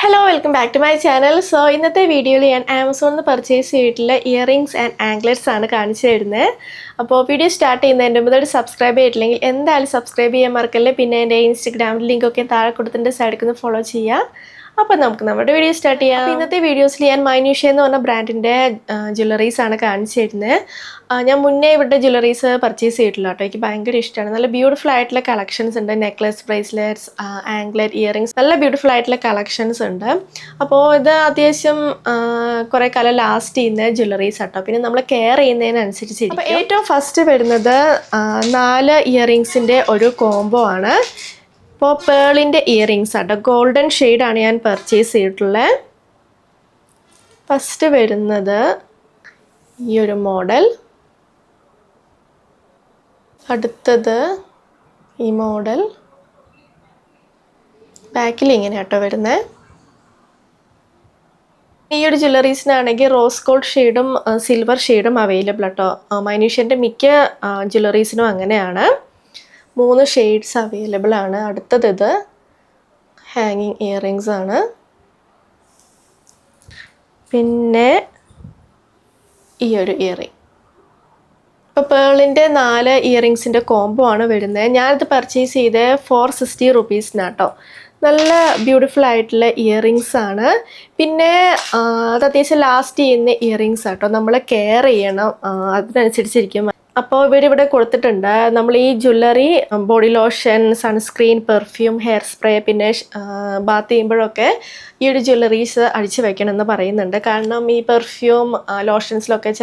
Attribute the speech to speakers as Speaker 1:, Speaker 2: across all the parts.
Speaker 1: Hello, welcome back to my channel. So, ഇന്നത്തെ വീഡിയോയിൽ ഞാൻ ആമസോണിൽ നിന്ന് പർച്ചേസ് ചെയ്തിട്ടുള്ള ഇയറിംഗ്സ് ആൻഡ് ആംഗ്ലെറ്റ്സ് ആണ് കാണിച്ചു തരുന്നത്. അപ്പോൾ വീഡിയോ സ്റ്റാർട്ട് ചെയ്യുന്നതിൻ്റെ മുമ്പ് സബ്സ്ക്രൈബ് ചെയ്തിട്ടില്ലെങ്കിൽ എന്തായാലും സബ്സ്ക്രൈബ് ചെയ്യാൻ മറക്കല്ലേ. പിന്നെ എൻ്റെ ഇൻസ്റ്റഗ്രാമിൽ ലിങ്കൊക്കെ താഴെ കൊടുത്തിട്ട് സൈഡിൽ നിന്ന് ഫോളോ ചെയ്യുക. അപ്പോൾ നമുക്ക് നമ്മുടെ വീഡിയോ സ്റ്റാർട്ട് ചെയ്യാം. അപ്പോൾ ഇന്നത്തെ വീഡിയോസിൽ ഞാൻ മൈന്യൂഷ്യ എന്ന് പറഞ്ഞ ബ്രാൻഡിൻ്റെ ജ്വല്ലറീസ് ആണ് കാണിച്ചു തരുന്നത്. ഞാൻ മുന്നേ ഇവരുടെ ജ്വല്ലറീസ് പർച്ചേസ് ചെയ്തിട്ടില്ല കേട്ടോ. എനിക്ക് ഭയങ്കര ഇഷ്ടമാണ്. നല്ല ബ്യൂട്ടിഫുൾ ആയിട്ടുള്ള കളക്ഷൻസ് ഉണ്ട്. നെക്ലസ്, ബ്രേസ്ലെറ്റ്സ്, ആംഗ്ലെറ്റ്, ഇയറിംഗ്സ്, നല്ല ബ്യൂട്ടിഫുൾ ആയിട്ടുള്ള കളക്ഷൻസ് ഉണ്ട്. അപ്പോൾ ഇത് അത്യാവശ്യം കുറേ കാലം ലാസ്റ്റ് ചെയ്യുന്ന ജ്വല്ലറീസ് ആട്ടോ. പിന്നെ നമ്മൾ കെയർ ചെയ്യുന്നതിനനുസരിച്ച്. അപ്പോൾ ഏറ്റവും ഫസ്റ്റ് വരുന്നത് 4 ഇയറിംഗ്സിൻ്റെ ഒരു കോംബോ ആണ്. ഇപ്പോൾ പേളിൻ്റെ ഇയറിംഗ്സ് ആട്ടോ. ഗോൾഡൻ ഷെയ്ഡാണ് ഞാൻ പർച്ചേസ് ചെയ്തിട്ടുള്ളത്. ഫസ്റ്റ് വരുന്നത് ഈ ഒരു മോഡൽ, അടുത്തത് ഈ മോഡൽ. ബാക്കിൽ ഇങ്ങനെ കേട്ടോ വരുന്നത്. ഈ ഒരു ജ്വല്ലറീസിനാണെങ്കിൽ റോസ് ഗോൾഡ് ഷെയ്ഡും സിൽവർ ഷെയ്ഡും അവൈലബിൾ ആട്ടോ. മൈന്യൂഷ്യൻ്റെ മിക്ക ജ്വല്ലറീസിനും അങ്ങനെയാണ്. 3 ഷെയ്ഡ്സ് അവൈലബിൾ ആണ്. അടുത്തത് ഇത് ഹാങ്ങിങ് ഇയറിങ്സ് ആണ്. പിന്നെ ഈ ഒരു ഇയറിങ്. ഇപ്പോൾ പേളിൻ്റെ 4 ഇയറിങ്സിൻ്റെ കോംബോ ആണ് വരുന്നത്. ഞാനിത് പർച്ചേസ് ചെയ്ത് 460 റുപ്പീസിനാട്ടോ. നല്ല ബ്യൂട്ടിഫുൾ ആയിട്ടുള്ള ഇയറിങ്സ് ആണ്. പിന്നെ അത് അത്യാവശ്യം ലാസ്റ്റ് ചെയ്യുന്ന ഇയറിങ്സ് ആട്ടോ. നമ്മൾ കെയർ ചെയ്യണം, അതിനനുസരിച്ചിരിക്കും. അപ്പോൾ ഇവരിവിടെ കൊടുത്തിട്ടുണ്ട്. നമ്മൾ ഈ jewellery, body lotion, sunscreen, perfume, hair spray, പിന്നെ ബാത്ത് ചെയ്യുമ്പോഴൊക്കെ ഈ ഒരു ജ്വല്ലറീസ് അടിച്ചു വെക്കണമെന്ന് പറയുന്നുണ്ട്. കാരണം ഈ പെർഫ്യൂം, ലോഷൻസിലൊക്കെ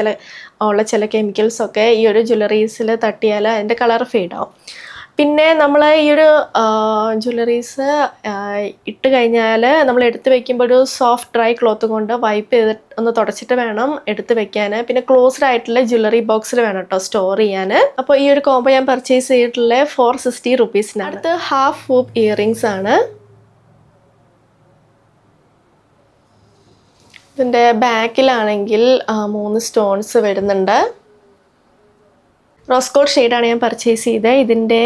Speaker 1: ചില കെമിക്കൽസൊക്കെ ഈ ഒരു ജ്വല്ലറീസിൽ തട്ടിയാൽ അതിൻ്റെ കളർ ഫെയ്ഡാവും. പിന്നെ നമ്മൾ ഈ ഒരു ജ്വല്ലറീസ് ഇട്ട് കഴിഞ്ഞാൽ നമ്മൾ എടുത്ത് വെക്കുമ്പോൾ ഒരു സോഫ്റ്റ് ഡ്രൈ ക്ലോത്ത് കൊണ്ട് വൈപ്പ് ചെയ്തിട്ട് ഒന്ന് തുടച്ചിട്ട് വേണം എടുത്ത് വെക്കാൻ. പിന്നെ ക്ലോസ്ഡ് ആയിട്ടുള്ള ജ്വല്ലറി ബോക്സിൽ വേണം കേട്ടോ സ്റ്റോർ ചെയ്യാൻ. അപ്പോൾ ഈ ഒരു കോംബോ ഞാൻ പർച്ചേസ് ചെയ്തിട്ടുള്ള 460 റുപ്പീസിനാണ്. അടുത്ത് ഹാഫ് ഹൂപ്പ് ഇയറിങ്സ് ആണ്. ഇതിൻ്റെ ബാക്കിലാണെങ്കിൽ 3 സ്റ്റോൺസ് വരുന്നുണ്ട്. റോസ് ഗോൾഡ് ഷെയ്ഡാണ് ഞാൻ പർച്ചേസ് ചെയ്തത്. ഇതിൻ്റെ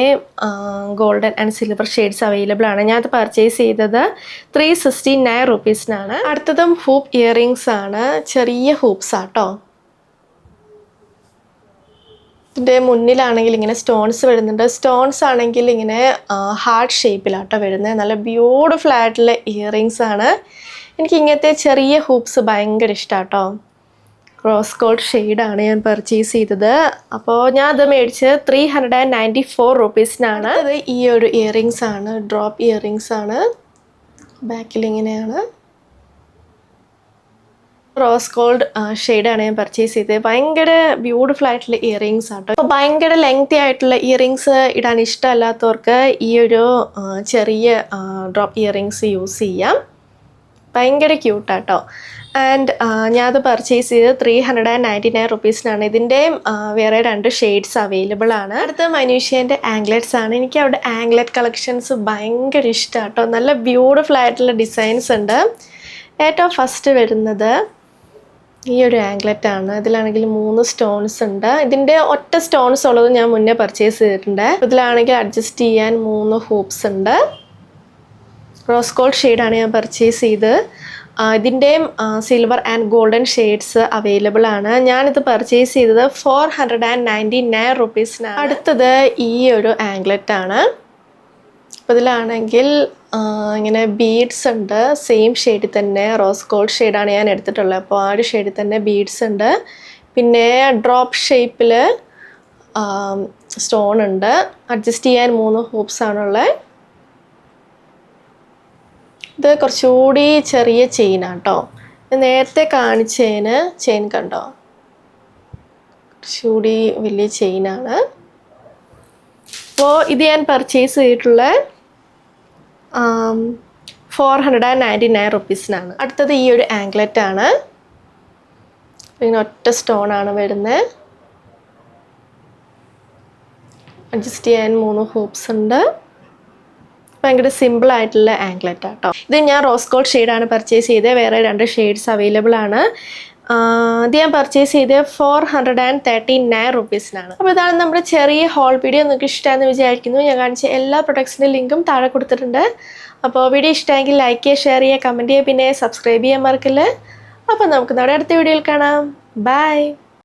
Speaker 1: golden and silver shades available ആണ്. ഞാനത് പർച്ചേസ് ചെയ്തത് 369 റുപ്പീസിനാണ്. അടുത്തതും ഹൂപ്പ് ഇയറിങ്സ് ആണ്. ചെറിയ ഹൂപ്സ് ആട്ടോ. ഇതിൻ്റെ മുന്നിലാണെങ്കിൽ ഇങ്ങനെ സ്റ്റോൺസ് വരുന്നുണ്ട്. സ്റ്റോൺസ് ആണെങ്കിൽ ഇങ്ങനെ ഹാർട്ട് ഷേപ്പിലാട്ടോ വരുന്നത്. നല്ല ബ്യൂട്ടിഫുൾ ആയിട്ടുള്ള ഇയറിങ്സ് ആണ്. എനിക്ക് ഇങ്ങനത്തെ ചെറിയ ഹൂപ്സ് ഭയങ്കര ഇഷ്ടമാട്ടോ. റോസ് ഗോൾഡ് ഷെയ്ഡാണ് ഞാൻ പർച്ചേസ് ചെയ്തത്. അപ്പോൾ ഞാൻ അത് മേടിച്ച് 394 റുപ്പീസിനാണ്. അത് ഈ ഒരു ഇയറിങ്സ് ആണ്. ഡ്രോപ്പ് ഇയറിങ്സ് ആണ്. ബാക്കിൽ ഇങ്ങനെയാണ്. റോസ് ഗോൾഡ് ഷെയ്ഡാണ് ഞാൻ പർച്ചേസ് ചെയ്തത്. ഭയങ്കര ബ്യൂട്ടിഫുൾ ആയിട്ടുള്ള ഇയറിങ്സ് ആട്ടോ. അപ്പോൾ ഭയങ്കര ലെങ്തി ആയിട്ടുള്ള ഇയറിങ്സ് ഇടാൻ ഇഷ്ടമല്ലാത്തവർക്ക് ഈ ഒരു ചെറിയ ഡ്രോപ്പ് ഇയറിങ്സ് യൂസ് ചെയ്യാം. ഭയങ്കര ക്യൂട്ടാട്ടോ. ആൻഡ് ഞാനത് പർച്ചേസ് ചെയ്ത് 399 റുപ്പീസിനാണ്. ഇതിൻ്റെ വേറെ 2 ഷെയ്ഡ്സ് അവൈലബിൾ ആണ്. അടുത്ത മൈന്യൂഷ്യേൻ്റെ ആംഗ്ലെറ്റ്സ് ആണ്. എനിക്ക് അവിടെ ആംഗ്ലെറ്റ് കളക്ഷൻസ് ഭയങ്കര ഇഷ്ടമാട്ടോ. നല്ല ബ്യൂട്ടിഫുൾ ആയിട്ടുള്ള ഡിസൈൻസ് ഉണ്ട്. ഏറ്റവും ഫസ്റ്റ് വരുന്നത് ഈ ഒരു ആംഗ്ലെറ്റ് ആണ്. ഇതിലാണെങ്കിൽ 3 സ്റ്റോൺസ് ഉണ്ട്. ഇതിൻ്റെ ഒറ്റ സ്റ്റോൺസ് ഉള്ളത് ഞാൻ മുന്നേ പർച്ചേസ് ചെയ്തിട്ടുണ്ട്. ഇതിലാണെങ്കിൽ അഡ്ജസ്റ്റ് ചെയ്യാൻ 3 ഹൂപ്സ് ഉണ്ട്. റോസ് ഗോൾഡ് ഷെയ്ഡാണ് ഞാൻ പർച്ചേസ് ചെയ്ത്. ഇതിൻ്റെയും silver and golden shades available ആണ്. ഞാനിത് പർച്ചേസ് ചെയ്തത് 499 റുപ്പീസിനാണ്. അടുത്തത് ഈ ഒരു ആംഗ്ലെറ്റ് ആണ്. അപ്പോൾ ഇതിലാണെങ്കിൽ ഇങ്ങനെ ബീഡ്സ് ഉണ്ട്. സെയിം ഷെയ്ഡിൽ തന്നെ റോസ് ഗോൾഡ് ഷെയ്ഡാണ് ഞാൻ എടുത്തിട്ടുള്ളത്. അപ്പോൾ ആ ഒരു ഷെയ്ഡിൽ തന്നെ ബീഡ്സ് ഉണ്ട്. പിന്നെ ഡ്രോപ്പ് ഷേപ്പിൽ സ്റ്റോൺ ഉണ്ട്. അഡ്ജസ്റ്റ് ചെയ്യാൻ 3 ഹൂപ്സ് ആണുള്ളത്. ഇത് കുറച്ചുകൂടി ചെറിയ ചെയിനാണ് കേട്ടോ. നേരത്തെ കാണിച്ചതിന് ചെയിൻ കണ്ടോ, കുറച്ചുകൂടി വലിയ ചെയിനാണ്. അപ്പോൾ ഇത് ഞാൻ പർച്ചേസ് ചെയ്തിട്ടുള്ള 499 റുപ്പീസിനാണ്. അടുത്തത് ഈ ഒരു ആംഗ്ലെറ്റ് ആണ്. ഇങ്ങനെ ഒറ്റ സ്റ്റോണാണ് വരുന്നത്. അഡ്ജസ്റ്റ് ചെയ്യാൻ 3 ഹൂപ്സ് ഉണ്ട്. ഭയങ്കര സിമ്പിൾ ആയിട്ടുള്ള ആംഗ്ലെറ്റ് ആട്ടോ. ഇത് ഞാൻ റോസ് ഗോൾഡ് ഷെയ്ഡാണ് പർച്ചേസ് ചെയ്തത്. വേറെ 2 ഷെയ്ഡ്സ് അവൈലബിൾ ആണ്. ഇത് ഞാൻ പർച്ചേസ് ചെയ്ത് 439 റുപ്പീസിനാണ്. അപ്പോൾ ഇതാണ് നമ്മുടെ ചെറിയ ഹോൾ വീഡിയോ. നിങ്ങൾക്ക് ഇഷ്ടമാണെന്ന് വിചാരിക്കുന്നു. ഞാൻ കാണിച്ച എല്ലാ പ്രൊഡക്ട്സിൻ്റെ ലിങ്കും താഴെ കൊടുത്തിട്ടുണ്ട്. അപ്പോൾ വീഡിയോ ഇഷ്ടമെങ്കിൽ ലൈക്ക് ചെയ്യുക, ഷെയർ ചെയ്യുക, കമൻറ്റ് ചെയ്യുക, പിന്നെ സബ്സ്ക്രൈബ് ചെയ്യാൻ മറക്കില്ല. അപ്പോൾ നമുക്ക് നമ്മുടെ അടുത്ത വീഡിയോയിൽ കാണാം. ബൈ.